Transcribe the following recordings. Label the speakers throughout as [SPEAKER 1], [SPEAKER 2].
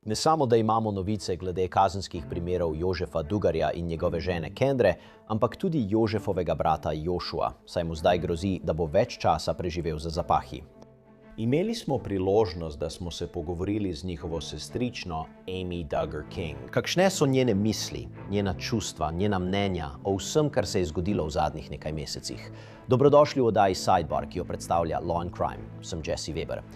[SPEAKER 1] Ne samo, da imamo novice glede kazenskih primerov Jožefa Dugarja in njegove žene Kendre, ampak tudi Jožefovega brata Joshua, saj mu zdaj grozi, da bo več časa preživel za zapahi. Imeli smo priložnost, da smo se pogovorili z njihovo sestrično Amy Duggar King. Kakšne so njene misli, njena čustva, njena mnenja o vsem, kar se je zgodilo v zadnjih nekaj mesecih? Dobrodošli v oddaji Sidebar, ki jo predstavlja Law and Crime. Sem Jesse Weber.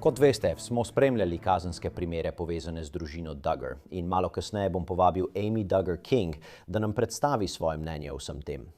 [SPEAKER 1] Kot veste, smo spremljali kazenske primere povezane z družino Duggar in malo kasneje bom povabil Amy Duggar King, da nam predstavi svoje mnenje o vsem tem.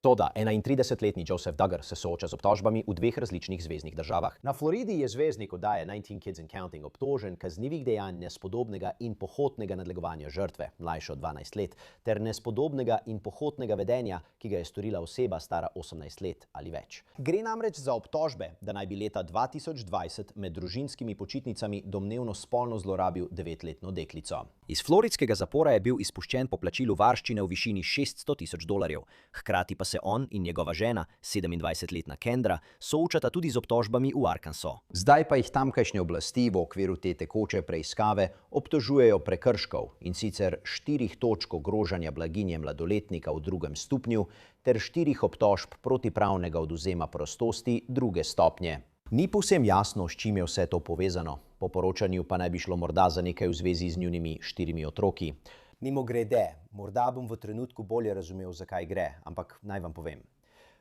[SPEAKER 1] Toda 31-letni Joseph Duggar se sooča z obtožbami v dveh različnih zveznih državah. Na Floridi je zvezdnik oddaje 19 Kids and Counting obtožen kaznivih dejanj nespodobnega in pohotnega nadlegovanja žrtve, mlajše od 12 let, ter nespodobnega in pohotnega vedenja, ki ga je storila oseba stara 18 let ali več. Gre namreč za obtožbe, da naj bi leta 2020 med družinskimi počitnicami domnevno spolno zlorabil 9-letno deklico. Iz floridskega zapora je bil izpuščen po plačilu varščine v višini $600,000. Hkrati pa se on in njegova žena, 27-letna Kendra, soočata tudi z obtožbami v Arkansasu. Zdaj pa jih tamkajšnje oblasti v okviru te tekoče preiskave obtožujejo prekrškov, in sicer 4 točk ogrožanja blaginje mladoletnika v 2. stopnju ter 4 obtožb protipravnega odvzema prostosti 2. stopnje. Ni povsem jasno, s čim je vse to povezano. Po poročanju pa naj bi šlo morda za nekaj v zvezi z njunimi 4 otroki. Mimogrede, morda bom v trenutku bolje razumel, zakaj gre, ampak naj vam povem.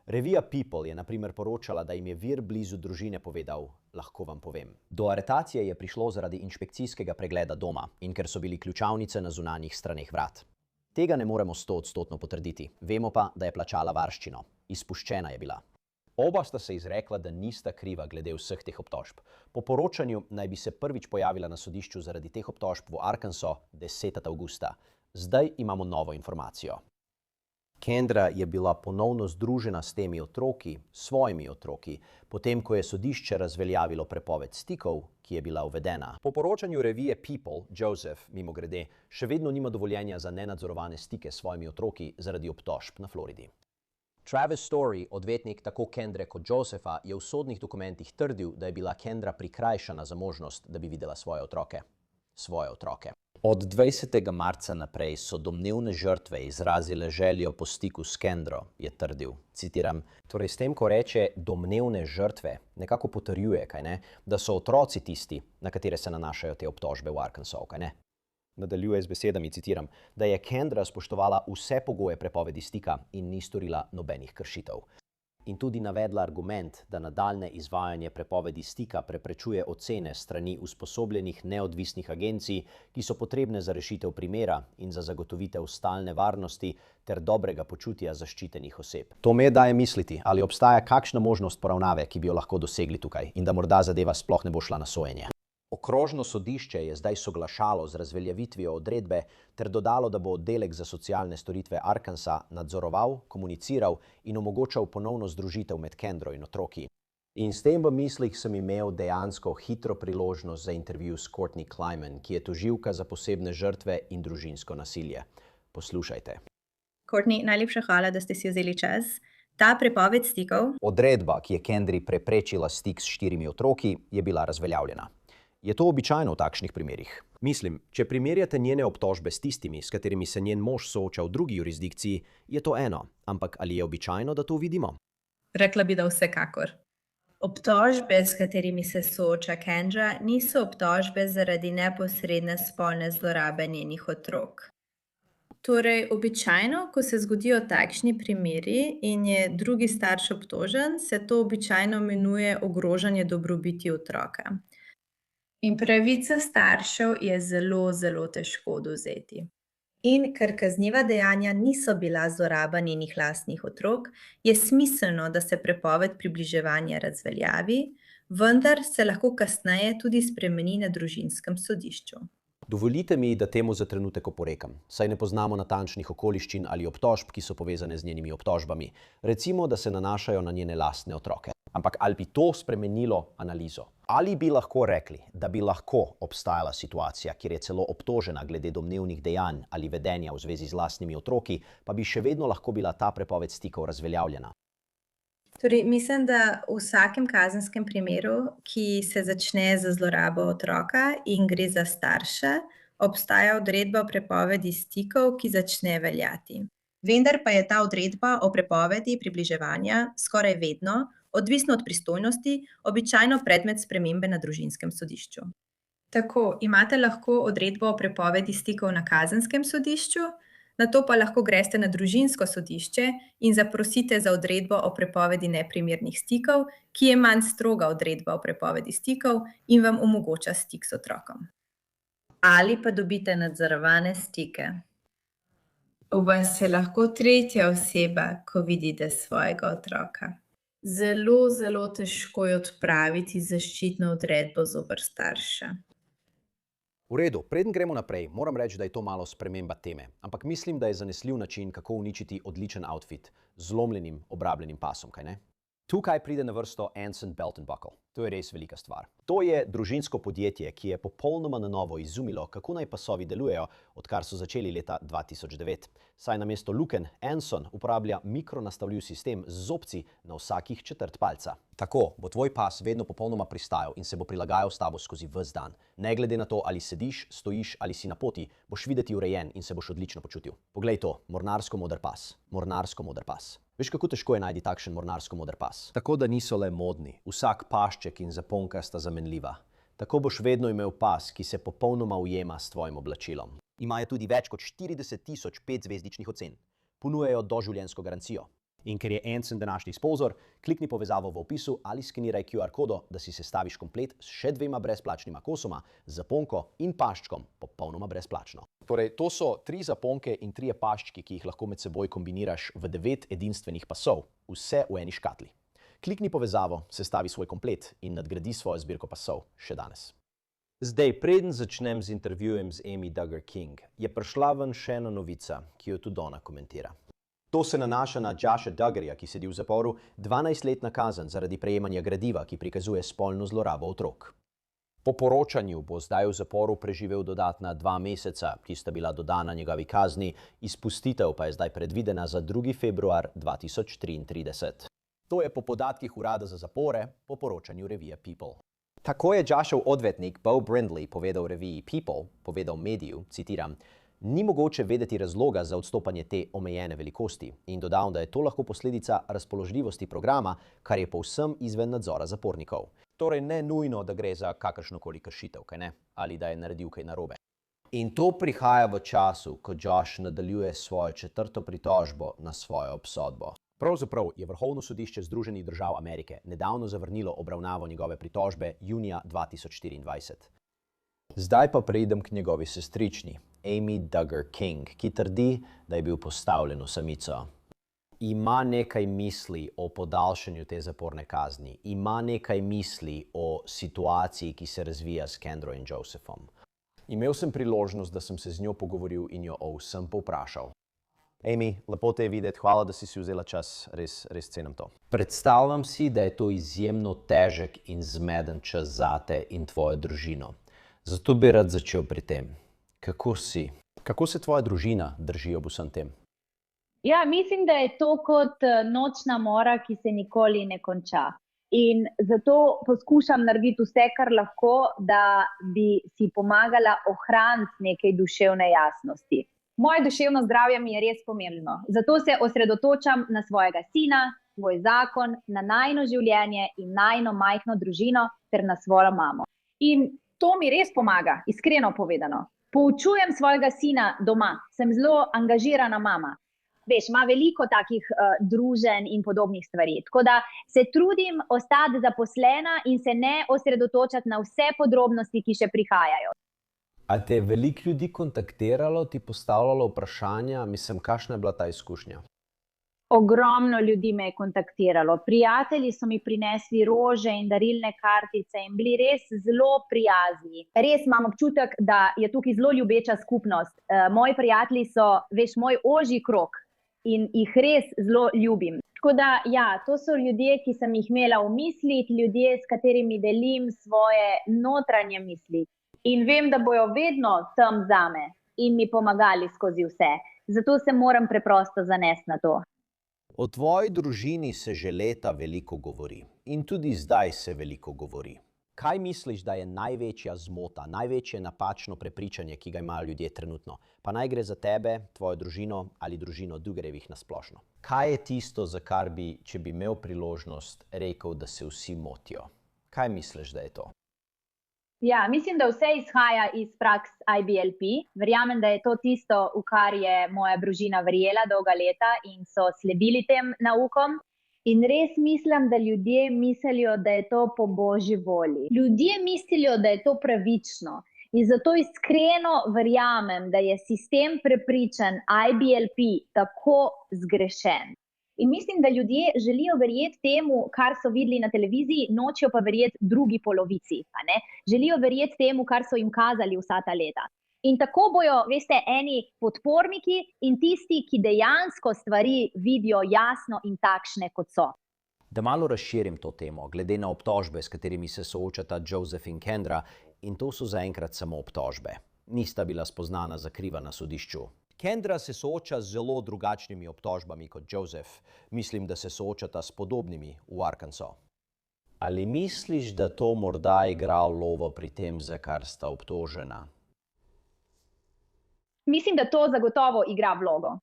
[SPEAKER 1] Revija People je na primer poročala, da jim je vir blizu družine povedal: lahko vam povem. Do aretacije je prišlo zaradi inšpekcijskega pregleda doma in ker so bili ključavnice na zunanjih straneh vrat. Tega ne moremo 100% potrditi, vemo pa, da je plačala varščino. Izpuščena je bila. Oba sta se izrekla, da nista kriva glede vseh teh obtožb. Po poročanju naj bi se prvič pojavila na sodišču zaradi teh obtožb v Arkansasu 10. avgusta. Zdaj imamo novo informacijo. Kendra je bila ponovno združena s temi otroki, svojimi otroki, potem ko je sodišče razveljavilo prepoved stikov, ki je bila uvedena. Po poročanju revije People, Joseph, mimogrede, še vedno nima dovoljenja za nenadzorovane stike s svojimi otroki zaradi obtožb na Floridi. Travis Story, odvetnik tako Kendre kot Josepha, je v sodnih dokumentih trdil, da je bila Kendra prikrajšana za možnost, da bi videla svoje otroke. Od 20. marca naprej so domnevne žrtve izrazile željo po stiku s Kendro, je trdil. Citiram: torej s tem, ko reče domnevne žrtve, nekako potrjuje, da so otroci tisti, na katere se nanašajo te obtožbe v Arkansasu, Nadaljuje z besedami, citiram, da je Kendra spoštovala vse pogoje prepovedi stika in ni storila nobenih kršitev. In tudi navedla argument, da nadaljnje izvajanje prepovedi stika preprečuje ocene strani usposobljenih neodvisnih agencij, ki so potrebne za rešitev primera in za zagotovitev stalne varnosti ter dobrega počutja zaščitenih oseb. To me daje misliti, ali obstaja kakšna možnost poravnave, ki bi jo lahko dosegli tukaj in da morda zadeva sploh ne bo šla na sojenje. Okrožno sodišče je zdaj soglašalo z razveljavitvijo odredbe ter dodalo, da bo oddelek za socialne storitve Arkansasa nadzoroval, komuniciral in omogočal ponovno združitev med Kendro in otroki. In s tem v mislih sem imel dejansko hitro priložnost za intervju s Courtney Kleiman, ki je tožilka za posebne žrtve in družinsko nasilje. Poslušajte.
[SPEAKER 2] Courtney, najlepša hvala, da ste si vzeli čas. Ta prepoved stikov.
[SPEAKER 1] Odredba, ki je Kendri preprečila stik s 4 otroki, je bila razveljavljena. Je to običajno v takšnih primerih? Mislim, če primerjate njene obtožbe s tistimi, s katerimi se njen mož sooča v drugi jurisdikciji, je to eno. Ampak ali je običajno, da to vidimo?
[SPEAKER 2] Rekla bi, da vsekakor. Obtožbe, s katerimi se sooča Kendra, niso obtožbe zaradi neposredne spolne zlorabe njenih otrok. Torej, običajno, ko se zgodijo takšni primeri in je drugi starš obtožen, se to običajno imenuje ogrožanje dobrobiti otroka. In pravico staršev je zelo, zelo težko odvzeti. In ker kazniva dejanja niso bila zloraba njenih lastnih otrok, je smiselno, da se prepoved približevanja razveljavi, vendar se lahko kasneje tudi spremeni na družinskem sodišču.
[SPEAKER 1] Dovolite mi, da temu za trenutek oporekam, saj ne poznamo natančnih okoliščin ali obtožb, ki so povezane z njenimi obtožbami. Recimo, da se nanašajo na njene lastne otroke. Ampak ali bi to spremenilo analizo? Ali bi lahko rekli, da bi lahko obstajala situacija, kjer je celo obtožena glede domnevnih dejanj ali vedenja v zvezi z lastnimi otroki, pa bi še vedno lahko bila ta prepoved stikov razveljavljena?
[SPEAKER 2] Torej, mislim, da v vsakem kazenskem primeru, ki se začne z zlorabo otroka in gre za starše, obstaja odredba o prepovedi stikov, ki začne veljati. Vendar pa je ta odredba o prepovedi približevanja skoraj vedno, odvisno od pristojnosti, običajno predmet spremembe na družinskem sodišču. Tako, imate lahko odredbo o prepovedi stikov na kazenskem sodišču, nato pa lahko greste na družinsko sodišče in zaprosite za odredbo o prepovedi neprimernih stikov, ki je manj stroga odredba o prepovedi stikov in vam omogoča stik s otrokom. Ali pa dobite nadzorovane stike. V vas je lahko tretja oseba, ko vidite svojega otroka. Zelo, zelo težko je odpraviti zaščitno odredbo zoper starša.
[SPEAKER 1] V redu, preden gremo naprej, moram reči, da je to malo sprememba teme, ampak mislim, da je zanesljiv način, kako uničiti odličen outfit z zlomljenim, obrabljenim pasom, kaj ne? Tukaj pride na vrsto Anson Belt & Buckle. To je res velika stvar. To je družinsko podjetje, ki je popolnoma na novo izumilo, kako naj pasovi delujejo, odkar so začeli leta 2009. Saj namesto luken Anson uporablja mikronastavljiv sistem z zobci na vsakih četrt palca. Tako bo tvoj pas vedno popolnoma pristajal in se bo prilagajal s tabo skozi ves dan. Ne glede na to, ali sediš, stojiš ali si na poti, boš videti urejen in se boš odlično počutil. Poglej to, mornarsko moder pas. Mornarsko moder pas. Veš, kako težko je najti takšen mornarsko moder pas? Tako da niso le modni. Vsak pašček in zaponka sta zamenljiva. Tako boš vedno imel pas, ki se popolnoma ujema s tvojim oblačilom. Imajo tudi več kot 40.000 5-zvezdičnih ocen. Ponujajo doživljenjsko garancijo. In ker je Anson današnji sponzor, klikni povezavo v opisu ali skeniraj QR kodo, da si sestaviš komplet s še 2 brezplačnima kosoma, zaponko in paščkom popolnoma brezplačno. Torej, to so 3 zaponke in 3 paščki, ki jih lahko med seboj kombiniraš v 9 edinstvenih pasov, vse v eni škatli. Klikni povezavo, sestavi svoj komplet in nadgradi svojo zbirko pasov še danes. Zdaj, preden začnem z intervjujem z Amy Duggar King, je prišla ven še ena novica, ki jo tudi ona komentira. To se nanaša na Josha Duggarja, ki sedi v zaporu 12-letna kazen zaradi prejemanja gradiva, ki prikazuje spolno zlorabo otrok. Po poročanju bo zdaj v zaporu preživel dodatna 2 meseca, ki sta bila dodana njegovi kazni, izpustitev pa je zdaj predvidena za 2. februar 2033. To je po podatkih Urada za zapore, po poročanju revije People. Tako je Joshov odvetnik Beau Brindley povedal reviji People, povedal mediju, citiram, ni mogoče vedeti razloga za odstopanje te omejene velikosti in dodal, da je to lahko posledica razpoložljivosti programa, kar je povsem izven nadzora zapornikov. Torej ne nujno, da gre za kakršnokoli kršitev, kaj ne? Ali da je naredil kaj narobe. In to prihaja v času, ko Josh nadaljuje svojo 4. pritožbo na svojo obsodbo. Pravzaprav je Vrhovno sodišče Združenih držav Amerike nedavno zavrnilo obravnavo njegove pritožbe junija 2024. Zdaj pa preidem k njegovi sestrični, Amy Duggar King, ki trdi, da je bil postavljen v samico. Ima nekaj misli o podaljšanju te zaporne kazni, ima nekaj misli o situaciji, ki se razvija s Kendro in Josephom. Imel sem priložnost, da sem se z njo pogovoril in jo o vsem povprašal. Amy, lepo te je videti, hvala, da si vzela čas, res cenim to. Predstavljam si, da je to izjemno težek in zmeden čas zate in tvojo družino. Zato bi rad začel pri tem. Kako si? Kako se tvoja družina drži ob vsem tem?
[SPEAKER 3] Ja, mislim, da je to kot nočna mora, ki se nikoli ne konča. In zato poskušam narediti vse, kar lahko, da bi si pomagala ohraniti nekaj duševne jasnosti. Moje duševno zdravje mi je res pomembno. Zato se osredotočam na svojega sina, svoj zakon, na najino življenje in najino majhno družino ter na svojo mamo. In to mi res pomaga, iskreno povedano. Poučujem svojega sina doma, sem zelo angažirana mama. Veš, ima veliko takih druženj in podobnih stvari. Tako da se trudim ostati zaposlena in se ne osredotočati na vse podrobnosti, ki še prihajajo.
[SPEAKER 1] A te je veliko ljudi kontaktiralo, ti postavljalo vprašanja? Mislim, kakšna je bila ta izkušnja?
[SPEAKER 3] Ogromno ljudi me je kontaktiralo. Prijatelji so mi prinesli rože in darilne kartice in bili res zelo prijazni. Res imam občutek, da je tukaj zelo ljubeča skupnost. Moji prijatelji so, veš, moj ožji krog in jih res zelo ljubim. Tako da, ja, to so ljudje, ki sem jih imela v mislih, ljudje, s katerimi delim svoje notranje misli. In vem, da bojo vedno tam zame in mi pomagali skozi vse. Zato se moram preprosto zanesti na to.
[SPEAKER 1] O tvoji družini se že leta veliko govori in tudi zdaj se veliko govori. Kaj misliš, da je največja zmota, največje napačno prepričanje, ki ga imajo ljudje trenutno? Pa naj gre za tebe, tvojo družino ali družino Duggarjevih na splošno. Kaj je tisto, za kar bi, če bi imel priložnost, rekel, da se vsi motijo? Kaj misliš, da je to?
[SPEAKER 3] Ja, mislim, da vse izhaja iz praks IBLP. Verjamem, da je to tisto, v kar je moja družina verjela dolga leta in so sledili tem naukom. In res mislim, da ljudje mislijo, da je to po božji volji. Ljudje mislijo, da je to pravično. In zato iskreno verjamem, da je sistem prepričanj IBLP tako zgrešen. In mislim, da ljudje želijo verjeti temu, kar so videli na televiziji, nočejo pa verjeti drugi polovici. Želijo verjeti temu, kar so jim kazali vsa ta leta. In tako bojo, veste, eni podporniki in tisti, ki dejansko stvari vidijo jasno in takšne, kot so.
[SPEAKER 1] Da malo razširim to temo, glede na obtožbe, s katerimi se soočata Joseph in Kendra, in to so zaenkrat samo obtožbe. Nista bila spoznana za kriva na sodišču. Kendra se sooča z zelo drugačnimi obtožbami kot Joseph. Mislim, da se soočata s podobnimi v Arkansasu. Ali misliš, da to morda igra vlogo pri tem, za kar sta obtožena?
[SPEAKER 3] Mislim, da to zagotovo igra vlogo.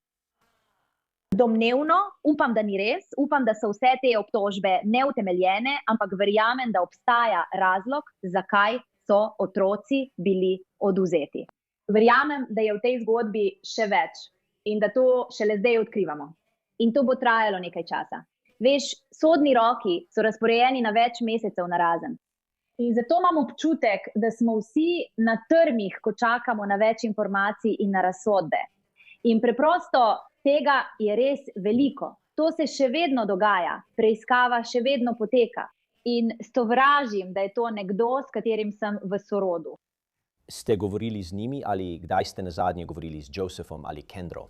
[SPEAKER 3] Domnevno, upam, da ni res, upam, da so vse te obtožbe neutemeljene, ampak verjamem, da obstaja razlog, zakaj so otroci bili odvzeti. Verjamem, da je v tej zgodbi še več in da to šele zdaj odkrivamo. In to bo trajalo nekaj časa. Veš, sodni roki so razporejeni na več mesecev narazen. In zato imam občutek, da smo vsi na trmih, ko čakamo na več informacij in na razsodbe. In preprosto tega je res veliko. To se še vedno dogaja, preiskava še vedno poteka. In sovražim, da je to nekdo, s katerim sem v sorodu.
[SPEAKER 1] Ste govorili z njimi ali kdaj ste nazadnje govorili z Josephom ali Kendro?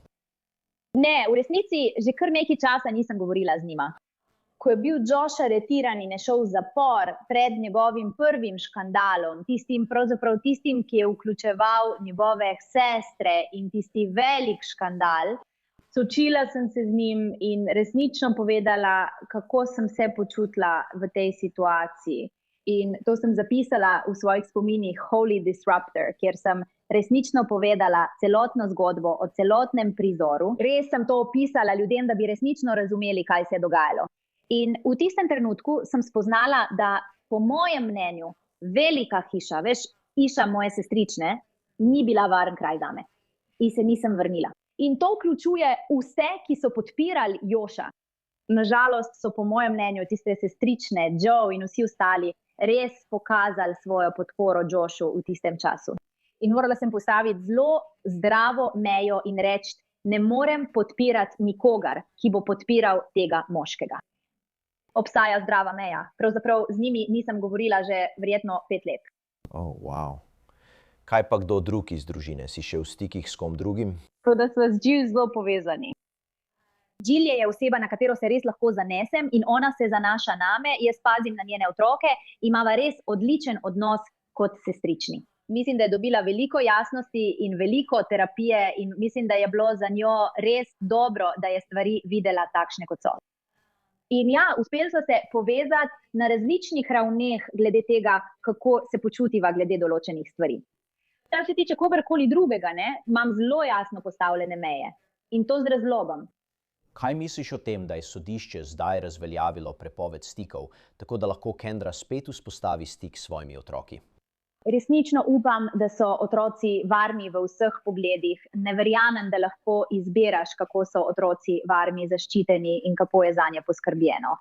[SPEAKER 3] Ne, v resnici že kar nekaj časa nisem govorila z njima. Ko je bil Josh aretiran in je šel v zapor pred njegovim prvim škandalom, tistim, ki je vključeval njegove sestre in tisti velik škandal, soočila sem se z njim in resnično povedala, kako sem se počutila v tej situaciji. In to sem zapisala v svojih spominih Holy Disruptor, kjer sem resnično povedala celotno zgodbo o celotnem prizoru. Res sem to opisala ljudem, da bi resnično razumeli, kaj se je dogajalo. In v tistem trenutku sem spoznala, da po mojem mnenju velika hiša, veš, hiša moje sestrične, ni bila varen kraj zame. In se nisem vrnila. In to vključuje vse, ki so podpirali Joša. Nažalost so po mojem mnenju tiste sestrične, Joe in vsi ostali, res pokazali svojo podporo Joshu v tistem času. In morala sem postaviti zelo zdravo mejo in reči, ne morem podpirati nikogar, ki bo podpiral tega moškega. Obstaja zdrava meja. Pravzaprav z njimi nisem govorila že verjetno 5 let.
[SPEAKER 1] Wow. Kaj pa kdo drug iz družine? Si še v stikih s kom drugim?
[SPEAKER 3] To, da smo z Jill zelo povezani. Jill je oseba, na katero se res lahko zanesem in ona se zanaša name, jaz pazim na njene otroke, imava res odličen odnos kot sestrični. Mislim, da je dobila veliko jasnosti in veliko terapije in mislim, da je bilo za njo res dobro, da je stvari videla takšne, kot so. In ja, uspeli so se povezati na različnih ravneh glede tega, kako se počutiva glede določenih stvari. Kar se tiče kogarkoli drugega, imam zelo jasno postavljene meje. In to z razlogom.
[SPEAKER 1] Kaj misliš o tem, da je sodišče zdaj razveljavilo prepoved stikov, tako da lahko Kendra spet vzpostavi stik s svojimi otroki?
[SPEAKER 3] Resnično upam, da so otroci varni v vseh pogledih. Ne verjamem, da lahko izbiraš, kako so otroci varni, zaščiteni in kako je zanje poskrbljeno.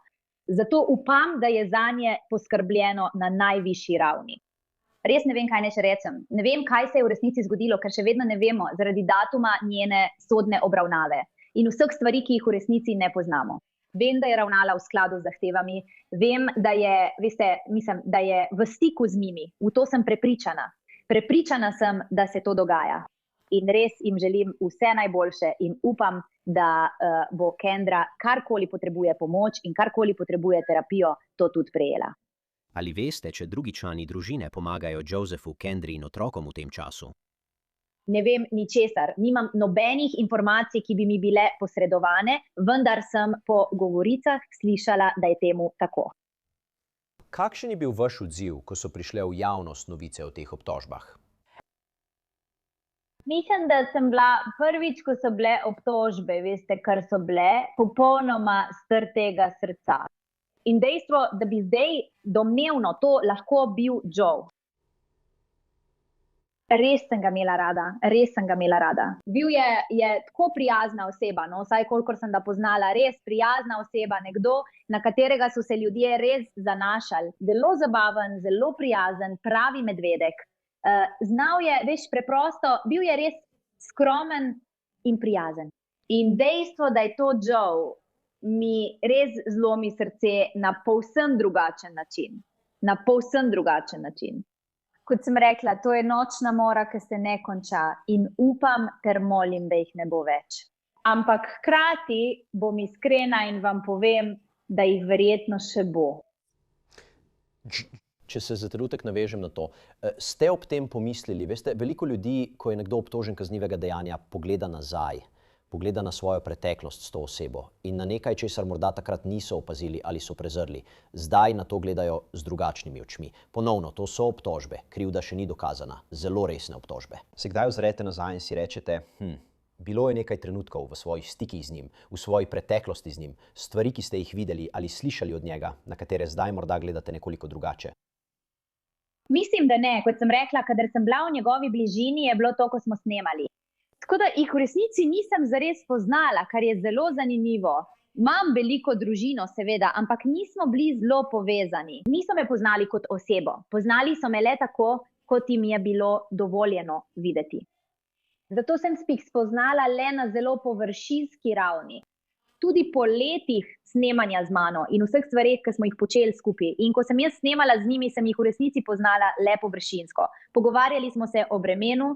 [SPEAKER 3] Zato upam, da je zanje poskrbljeno na najvišji ravni. Res ne vem, kaj naj še rečem. Ne vem, kaj se je v resnici zgodilo, ker še vedno ne vemo zaradi datuma njene sodne obravnave in vseh stvari, ki jih v resnici ne poznamo. Vem, da je ravnala v skladu z zahtevami, vem, da je v stiku z njimi, v to sem prepričana. Prepričana sem, da se to dogaja. In res jim želim vse najboljše in upam, da bo Kendra karkoli potrebuje pomoč in karkoli potrebuje terapijo, to tudi prejela.
[SPEAKER 1] Ali veste, če drugi člani družine pomagajo Josephu, Kendri in otrokom v tem času?
[SPEAKER 3] ne vem ničesar, nimam nobenih informacij, ki bi mi bile posredovane, vendar sem po govoricah slišala, da je temu tako.
[SPEAKER 1] Kakšen je bil vaš odziv, ko so prišle v javnost novice o teh obtožbah?
[SPEAKER 3] Mislim, da sem bila prvič, ko so bile obtožbe, veste, kar so bile, popolnoma strtega srca. In dejstvo, da bi zdaj domnevno to lahko bil Joe. Res sem ga imela rada. Bil je tako prijazna oseba, no, vsaj kolikor sem ga poznala, res prijazna oseba, nekdo, na katerega so se ljudje res zanašali. Zelo zabaven, zelo prijazen, pravi medvedek. Znal je, veš, preprosto, bil je res skromen in prijazen. In dejstvo, da je to Joe, mi res zlomi srce na povsem drugačen način. Kot sem rekla, to je nočna mora, ki se ne konča in upam ter molim, da jih ne bo več. Ampak hkrati bom iskrena in vam povem, da jih verjetno še bo.
[SPEAKER 1] Če se za trenutek navežem na to, ste ob tem pomislili, veste, veliko ljudi, ko je nekdo obtožen kaznivega dejanja, pogleda nazaj, pogleda na svojo preteklost s to osebo in na nekaj, česar morda takrat niso opazili ali so prezrli. Zdaj na to gledajo z drugačnimi očmi. Ponovno, to so obtožbe, krivda še ni dokazana, zelo resne obtožbe. Se kdaj ozrete nazaj in si rečete, bilo je nekaj trenutkov v svojih stikih z njim, v svoji preteklosti z njim, stvari, ki ste jih videli ali slišali od njega, na katere zdaj morda gledate nekoliko drugače?
[SPEAKER 3] Mislim, da ne. Kot sem rekla, kadar sem bila v njegovi bližini, je bilo to, ko smo snemali. Tako da jih v resnici nisem zares poznala, kar je zelo zanimivo. Imam veliko družino, seveda, ampak nismo bili zelo povezani. Niso me poznali kot osebo. Poznali so me le tako, kot jim je bilo dovoljeno videti. Zato sem spoznala le na zelo površinski ravni. Tudi po letih snemanja z mano in vseh stvareh, ki smo jih počeli skupaj. In ko sem jaz snemala z njimi, sem jih v resnici poznala le površinsko. Pogovarjali smo se o vremenu,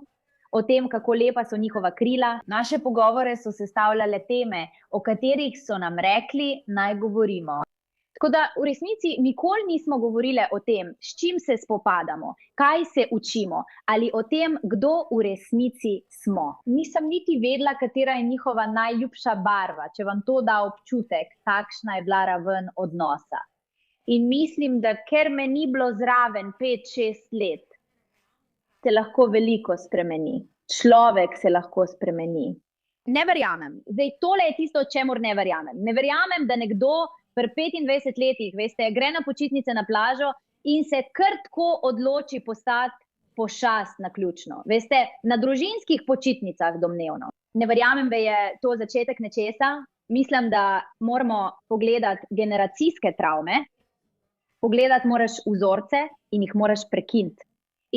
[SPEAKER 3] o tem, kako lepa so njihova krila. Naše pogovore so sestavljale teme, o katerih so nam rekli, naj govorimo. Tako da v resnici nikoli nismo govorile o tem, s čim se spopadamo, kaj se učimo, ali o tem, kdo v resnici smo. Nisem niti vedela, katera je njihova najljubša barva, če vam to da občutek, kakšna je bila raven odnosa. In mislim, da ker me ni bilo zraven 5-6 let, se lahko veliko spremeni. Človek se lahko spremeni. Ne verjamem. Zdaj, tole je tisto, o čemur ne verjamem. Ne verjamem, da nekdo pri 25 letih, veste, gre na počitnice na plažo in se kar tako odloči postati pošast naključno. Veste, na družinskih počitnicah domnevno. Ne verjamem, da je to začetek nečesa. Mislim, da moramo pogledati generacijske travme, pogledati moraš vzorce in jih moraš prekiniti.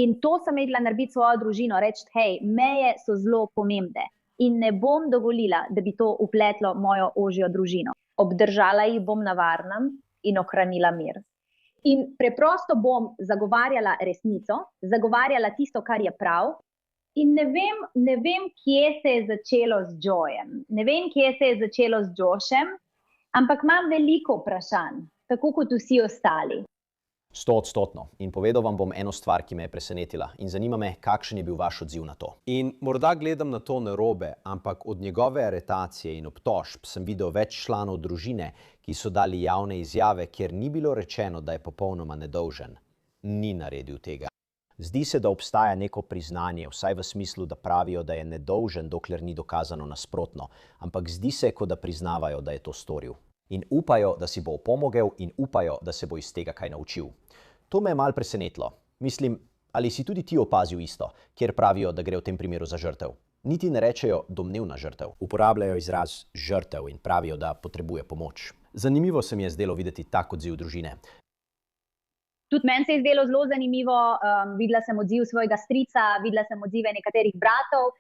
[SPEAKER 3] In to sem imela narediti svojo družino, reči, hej, meje so zelo pomembne in ne bom dovolila, da bi to upletlo mojo ožjo družino. Obdržala jih bom na varnem in ohranila mir. In preprosto bom zagovarjala resnico, zagovarjala tisto, kar je prav. In ne vem, kje se je začelo z Joejem, ne vem, kje se je začelo z Joshem, ampak imam veliko vprašanj, tako kot vsi ostali.
[SPEAKER 1] 100%. In povedal vam bom eno stvar, ki me je presenetila in zanima me, kakšen je bil vaš odziv na to. In morda gledam na to narobe, ampak od njegove aretacije in obtožb sem videl več članov družine, ki so dali javne izjave, kjer ni bilo rečeno, da je popolnoma nedolžen. Ni naredil tega. Zdi se, da obstaja neko priznanje, vsaj v smislu, da pravijo, da je nedolžen, dokler ni dokazano nasprotno, ampak zdi se, kot da priznavajo, da je to storil. In upajo, da si bo opomogel in upajo, da se bo iz tega kaj naučil. To me je malo presenetilo. Mislim, ali si tudi ti opazil isto, kjer pravijo, da gre v tem primeru za žrtev. Niti ne rečejo domnevna žrtev. Uporabljajo izraz žrtev in pravijo, da potrebuje pomoč. Zanimivo se mi je zdelo videti tak odziv družine.
[SPEAKER 3] Tudi meni se je zdelo zelo zanimivo, videla sem odziv svojega strica, videla sem odzive nekaterih bratov.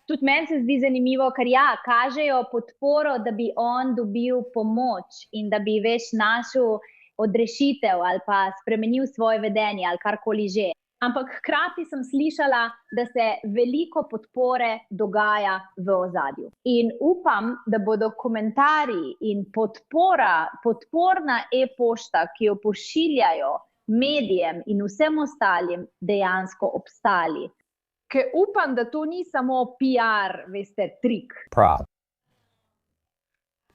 [SPEAKER 3] Tudi meni se zdi zanimivo, ker kažejo podporo, da bi on dobil pomoč in da bi našel odrešitev ali pa spremenil svoje vedenje ali karkoli že. Ampak hkrati sem slišala, da se veliko podpore dogaja v ozadju. In upam, da bodo komentarji in podporna e-pošta, ki jo pošiljajo medijem in vsem ostalim, dejansko obstali. ker upam, da to ni samo PR, veste, trik.
[SPEAKER 1] Prav.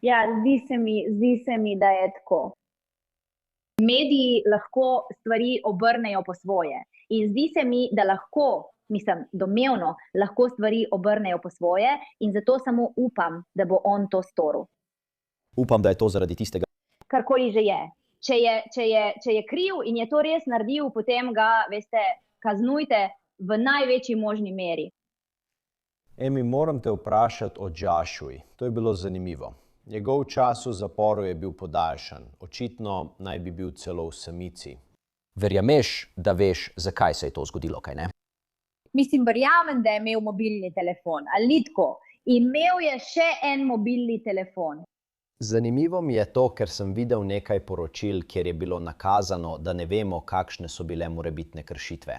[SPEAKER 3] Ja, zdi se mi, da je tako. Mediji lahko stvari obrnejo po svoje. In zdi se mi, da lahko, domnevno, lahko stvari obrnejo po svoje in zato samo upam, da bo on to storil.
[SPEAKER 1] Upam, da je to zaradi tistega.
[SPEAKER 3] Karkoli že je. Če je kriv in je to res naredil, potem ga, veste, kaznujte v največji možni meri.
[SPEAKER 1] Amy, moram te vprašati o Joshui. To je bilo zanimivo. Njegov čas v zaporu je bil podaljšan. Očitno naj bi bil celo v samici. Verjameš, da veš, zakaj se je to zgodilo, kaj ne?
[SPEAKER 3] Verjamem, da je imel mobilni telefon. Ali tako? Imel je še en mobilni telefon.
[SPEAKER 1] Zanimivo mi je to, ker sem videl nekaj poročil, kjer je bilo nakazano, da ne vemo, kakšne so bile morebitne kršitve.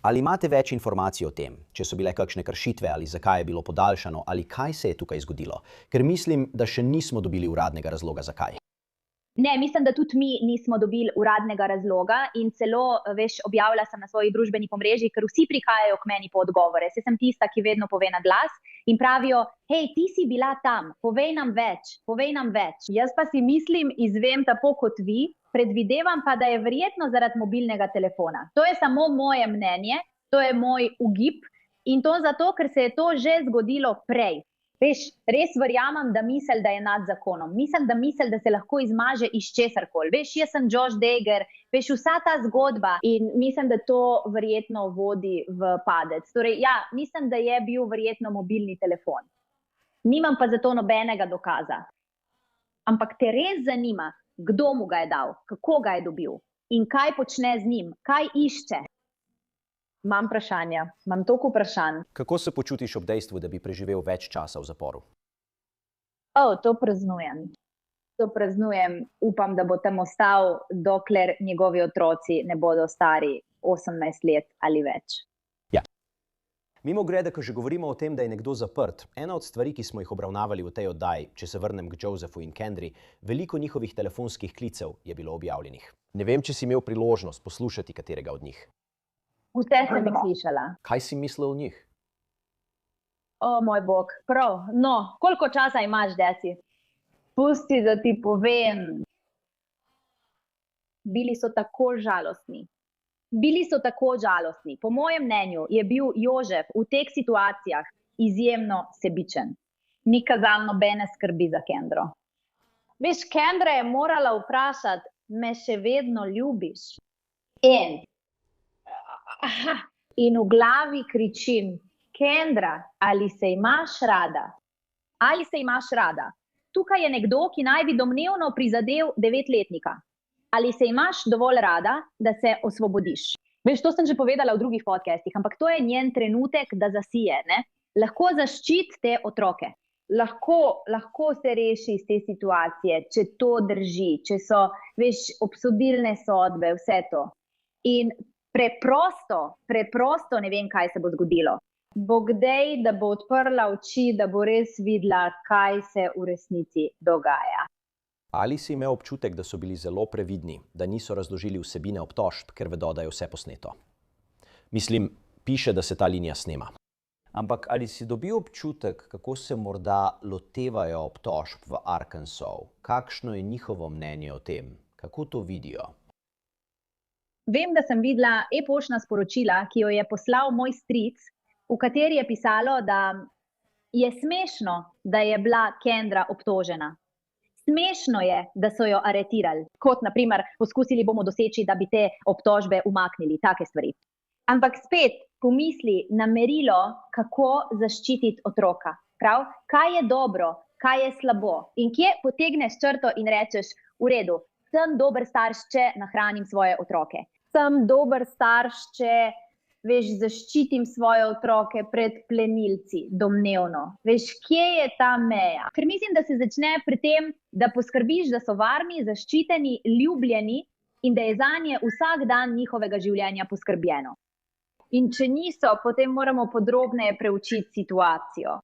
[SPEAKER 1] Ali imate več informacij o tem, če so bile kakšne kršitve ali zakaj je bilo podaljšano ali kaj se je tukaj zgodilo? Ker mislim, da še nismo dobili uradnega razloga, zakaj.
[SPEAKER 3] Ne, mislim, da tudi mi nismo dobili uradnega razloga in celo, objavila sem na svojih družbenih omrežjih, ker vsi prihajajo k meni po odgovore. Saj sem tista, ki vedno pove na glas in pravijo, hej, ti si bila tam, povej nam več, povej nam več. Jaz pa si mislim, izvem tako kot vi, predvidevam pa, da je verjetno zaradi mobilnega telefona. To je samo moje mnenje, to je moj ugib in to zato, ker se je to že zgodilo prej. Res verjamem, da misel, da je nad zakonom. Mislim, da se lahko izmaže iz česarkoli. Jaz sem Josh Dagger, vsa ta zgodba in mislim, da to verjetno vodi v padec. Torej, ja, mislim, da je bil verjetno mobilni telefon. Nimam pa za to nobenega dokaza. Ampak te res zanima, kdo mu ga je dal, kako ga je dobil in kaj počne z njim, kaj išče. Imam vprašanja, imam toliko vprašanj.
[SPEAKER 1] Kako se počutiš ob dejstvu, da bi preživel več časa v zaporu?
[SPEAKER 3] To praznujem. To praznujem. Upam, da bo tam ostal, dokler njegovi otroci ne bodo stari 18 let ali več.
[SPEAKER 1] Ja. Mimogrede, ko že govorimo o tem, da je nekdo zaprt, ena od stvari, ki smo jih obravnavali v tej oddaji, če se vrnem k Josephu in Kendri, veliko njihovih telefonskih klicev je bilo objavljenih. Ne vem, če si imel priložnost poslušati katerega od njih.
[SPEAKER 3] Vse sem jih slišala.
[SPEAKER 1] Kaj si mislil o njih?
[SPEAKER 3] O, moj bog, prav. No, koliko časa imaš, deci? Pusti, da ti povem. Bili so tako žalostni. Po mojem mnenju je bil Jožef v teh situacijah izjemno sebičen. Ni kazal nobene skrbi za Kendro. Kendra je morala vprašati, me še vedno ljubiš? In v glavi kričim, Kendra, ali se imaš rada? Ali se imaš rada? Tukaj je nekdo, ki naj bi domnevno prizadel 9-letnika. Ali se imaš dovolj rada, da se osvobodiš? To sem že povedala v drugih podcastih, ampak to je njen trenutek, da zasije, ne? Lahko zaščiti te otroke. Lahko se reši iz te situacije, če to drži, če so, obsodilne sodbe, vse to. In preprosto ne vem, kaj se bo zgodilo. Bog dej, da bo odprla oči, da bo res videla, kaj se v resnici dogaja.
[SPEAKER 1] Ali si imel občutek, da so bili zelo previdni, da niso razložili vsebine obtožb, ker vedo, da je vse posneto? Mislim, piše, da se ta linija snema. Ampak ali si dobil občutek, kako se morda lotevajo obtožb v Arkansasu? Kakšno je njihovo mnenje o tem? Kako to vidijo?
[SPEAKER 3] Vem, da sem videla e-poštna sporočila, ki jo je poslal moj stric, v kateri je pisalo, da je smešno, da je bila Kendra obtožena. Smešno je, da so jo aretirali. Kot, na primer, poskusili bomo doseči, da bi te obtožbe umaknili, take stvari. Ampak spet pomisli na merilo, kako zaščititi otroka. Prav? Kaj je dobro, kaj je slabo? In kje potegneš črto in rečeš, v redu, sem dober starš, če nahranim svoje otroke. Sem dober starš, če zaščitim svoje otroke pred plenilci, domnevno. Kje je ta meja? Ker mislim, da se začne pri tem, da poskrbiš, da so varni, zaščiteni, ljubljeni in da je zanje vsak dan njihovega življenja poskrbljeno. In če niso, potem moramo podrobneje preučiti situacijo.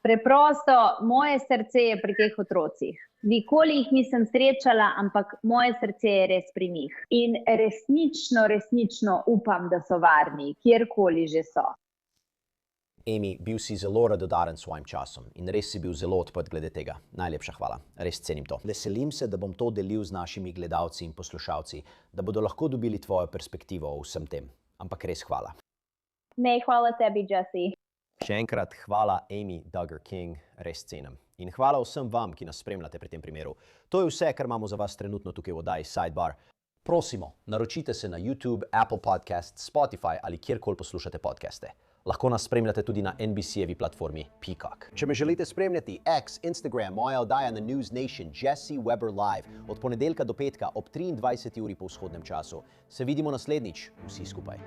[SPEAKER 3] Preprosto, moje srce je pri teh otrocih. Nikoli jih nisem srečala, ampak moje srce je res pri njih. In resnično upam, da so varni, kjerkoli že so.
[SPEAKER 1] Amy, bil si zelo radodaren s svojim časom in res si bil zelo odprt glede tega. Najlepša hvala, res cenim to. Veselim se, da bom to delil z našimi gledalci in poslušalci, da bodo lahko dobili tvojo perspektivo o vsem tem. Ampak res hvala.
[SPEAKER 3] Ne, hvala tebi, Jesse.
[SPEAKER 1] Še enkrat hvala Amy Duggar King, res cenim. In hvala vsem vam, ki nas spremljate pri tem primeru. To je vse, kar imamo za vas trenutno tukaj v oddaji Sidebar. Prosimo, naročite se na YouTube, Apple Podcasts, Spotify ali kjerkoli poslušate podcaste. Lahko nas spremljate tudi na NBC-jevi platformi Peacock. Če me želite spremljati, X, Instagram, moja oddaja na News Nation, Jesse Weber Live, od ponedeljka do petka ob 23. uri po vzhodnem času. Se vidimo naslednjič, vsi skupaj.